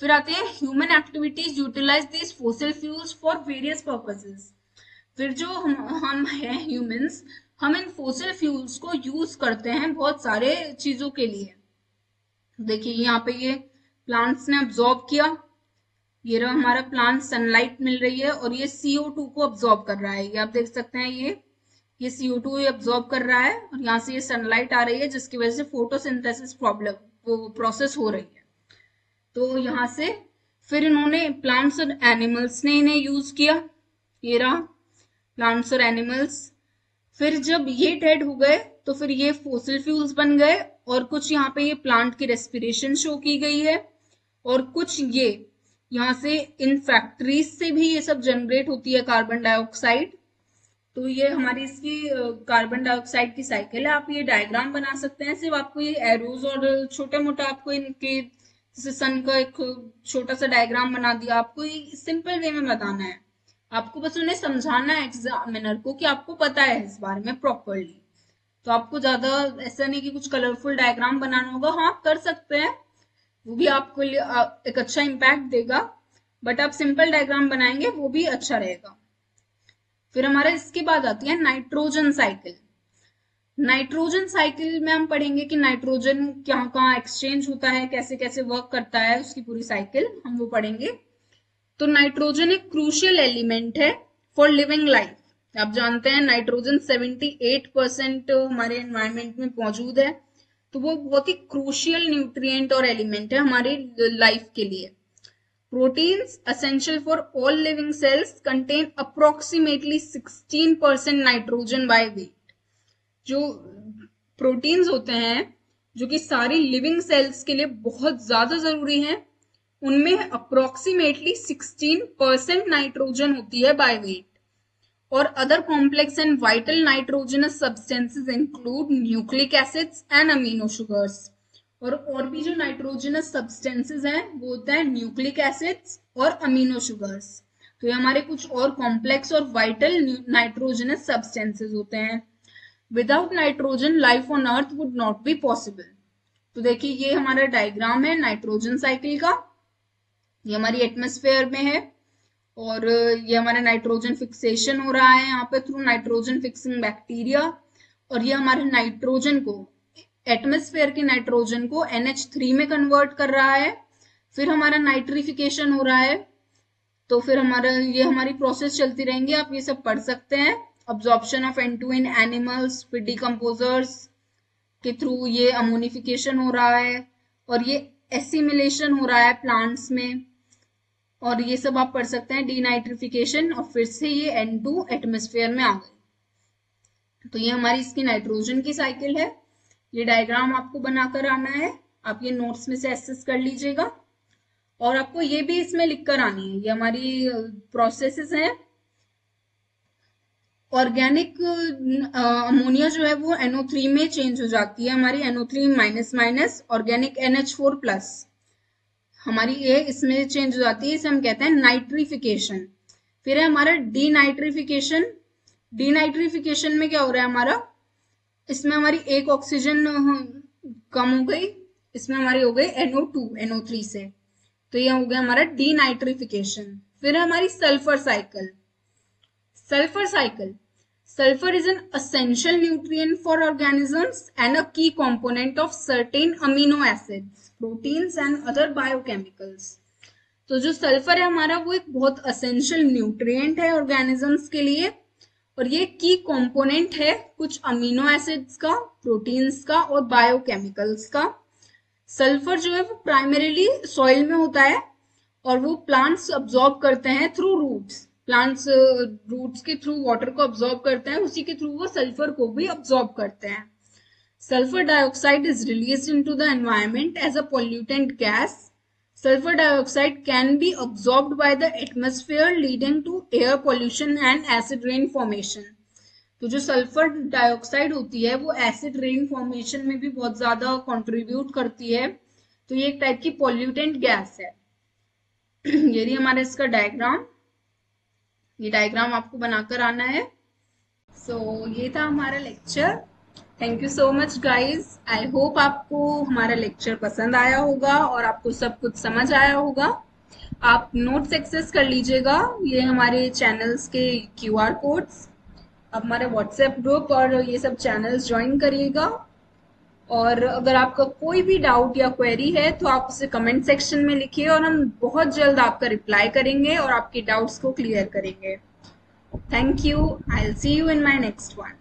फिर आते हैं human activities utilize this fossil fuels for various purposes. फिर जो हम हैं ह्यूमंस, हम इन फोसिल फ्यूल्स को यूज करते हैं बहुत सारे चीजों के लिए। देखिए यहाँ पे ये प्लांट्स ने अब्सॉर्ब किया, ये रहा हमारा प्लांट, सनलाइट मिल रही है और ये CO2 को अब्सॉर्ब कर रहा है। ये आप देख सकते हैं, ये CO2 ये अब्सॉर्ब कर रहा है और यहाँ से ये सनलाइट आ रही है जिसकी वजह से फोटोसिंथेसिस प्रॉब्लम वो प्रोसेस हो रही है। तो यहाँ से फिर इन्होंने प्लांट्स और एनिमल्स ने इन्हें यूज किया, ये रहा प्लांट्स और एनिमल्स। फिर जब ये डेड हो गए तो फिर ये फोसिल फ्यूल्स बन गए और कुछ यहाँ पे ये प्लांट की रेस्पिरेशन शो की गई है और कुछ ये यहाँ से इन फैक्ट्रीज से भी ये सब जनरेट होती है कार्बन डाइऑक्साइड। तो ये हमारी इसकी कार्बन डाइऑक्साइड की साइकिल है। आप ये डायग्राम बना सकते हैं, सिर्फ आपको ये एरोज और छोटे मोटा आपको इनके जैसे सन का एक छोटा सा डायग्राम बना दिया, आपको ये सिंपल वे में बताना है। आपको बस उन्हें समझाना है एग्जामिनर को कि आपको पता है इस बारे में प्रॉपरली। तो आपको ज्यादा ऐसा नहीं कि कुछ कलरफुल डायग्राम बनाना होगा, हाँ आप कर सकते हैं, वो भी आपको एक अच्छा इम्पैक्ट देगा, बट आप सिंपल डायग्राम बनाएंगे वो भी अच्छा रहेगा। फिर हमारा इसके बाद आती है नाइट्रोजन साइकिल। नाइट्रोजन साइकिल में हम पढ़ेंगे कि नाइट्रोजन कहाँ कहाँ एक्सचेंज होता है, कैसे कैसे वर्क करता है, उसकी पूरी साइकिल हम वो पढ़ेंगे। तो नाइट्रोजन एक क्रूशियल एलिमेंट है फॉर लिविंग लाइफ। आप जानते हैं नाइट्रोजन 78% हमारे एनवायरमेंट में मौजूद है, तो वो बहुत ही क्रूशियल न्यूट्रिएंट और एलिमेंट है हमारी लाइफ के लिए। Proteins essential for all living cells contain approximately 16% nitrogen by weight. जो प्रोटीन्स होते हैं जो कि सारी लिविंग सेल्स के लिए बहुत ज्यादा जरूरी हैं, उनमें अप्रोक्सीमेटली 16% नाइट्रोजन होती है बाय वेट। और other complex and vital nitrogenous substances include nucleic acids and amino sugars. और भी जो नाइट्रोजनस सब्सटेंसेस हैं वो होता है न्यूक्लिक एसिड्स और अमीनो शुगर्स। तो ये हमारे कुछ और कॉम्प्लेक्स और वाइटल नाइट्रोजनस सब्सटेंसेस होते हैं। Without nitrogen life on earth would not be possible. तो देखिए ये हमारा डायग्राम है नाइट्रोजन साइकिल का। ये हमारी एटमॉस्फेयर में है और ये हमारा नाइट्रोजन फिक्सेशन हो रहा है यहाँ पे थ्रू नाइट्रोजन फिक्सिंग बैक्टीरिया। और ये हमारे नाइट्रोजन को, एटमॉस्फेयर के नाइट्रोजन को NH3 में कन्वर्ट कर रहा है। फिर हमारा नाइट्रिफिकेशन हो रहा है। तो फिर ये हमारी प्रोसेस चलती रहेंगी, आप ये सब पढ़ सकते हैं। Absorption of N2 in animals, फिर डिकम्पोजर्स के थ्रू ये अमोनिफिकेशन हो रहा है और ये एसिमिलेशन हो रहा है प्लांट्स में। और ये सब आप पढ़ सकते हैं, डीनाइट्रिफिकेशन, और फिर से ये N2 एटमॉस्फेयर में आ गए। तो ये हमारी इसकी नाइट्रोजन की साइकिल है। ये डायग्राम आपको बनाकर आना है, आप ये नोट्स में से एक्सेस कर लीजिएगा। और आपको ये भी इसमें लिखकर आनी है, ये हमारी प्रोसेसेस हैं। ऑर्गेनिक अमोनिया जो है वो NO3 में चेंज हो जाती है, हमारी NO3- ऑर्गेनिक NH4+, हमारी ये इसमें चेंज हो जाती है, इसे हम कहते हैं नाइट्रिफिकेशन। फिर है हमारा डीनाइट्रिफिकेशन। डीनाइट्रिफिकेशन में क्या हो रहा है हमारा, इसमें हमारी एक ऑक्सीजन कम हो गई, इसमें हमारी हो गई NO2 NO3 से। तो ये हो गया हमारा डीनाइट्रिफिकेशन। फिर है हमारी sulphur cycle. Sulphur cycle, sulfur is an essential nutrient for organisms and a key component of certain amino acids, proteins and other biochemicals। तो जो सल्फर है हमारा वो एक बहुत essential nutrient है organisms के लिए और ये की कंपोनेंट है कुछ अमीनो एसिड्स का, प्रोटीन्स का और बायोकेमिकल्स का। सल्फर जो है वो प्राइमरीली सॉइल में होता है और वो प्लांट्स अब्सॉर्ब करते हैं थ्रू रूट्स। प्लांट्स रूट्स के थ्रू वाटर को अब्सॉर्ब करते हैं, उसी के थ्रू वो सल्फर को भी अब्सॉर्ब करते हैं। Sulphur dioxide is released into the environment as a pollutant gas. Sulphur dioxide can be absorbed by the atmosphere leading to air pollution and acid rain formation. तो जो सल्फर डाइऑक्साइड होती है वो acid rain formation में भी बहुत ज्यादा contribute करती है। तो ये एक टाइप की पोल्यूटेंट गैस है। ये रही हमारा इसका डायग्राम, ये डायग्राम आपको बनाकर आना है। ये था हमारा lecture. Thank you so much guys. I hope आपको हमारा लेक्चर पसंद आया होगा और आपको सब कुछ समझ आया होगा। आप नोट्स एक्सेस कर लीजिएगा, ये हमारे चैनल्स के QR कोड्स, आप हमारे व्हाट्सएप ग्रुप और ये सब चैनल्स ज्वाइन करिएगा। और अगर आपका कोई भी डाउट या क्वेरी है तो आप उसे कमेंट सेक्शन में लिखिए और हम बहुत जल्द आपका रिप्लाई करेंगे और आपके डाउट्स को क्लियर करेंगे। Thank you. I will see you in my next one.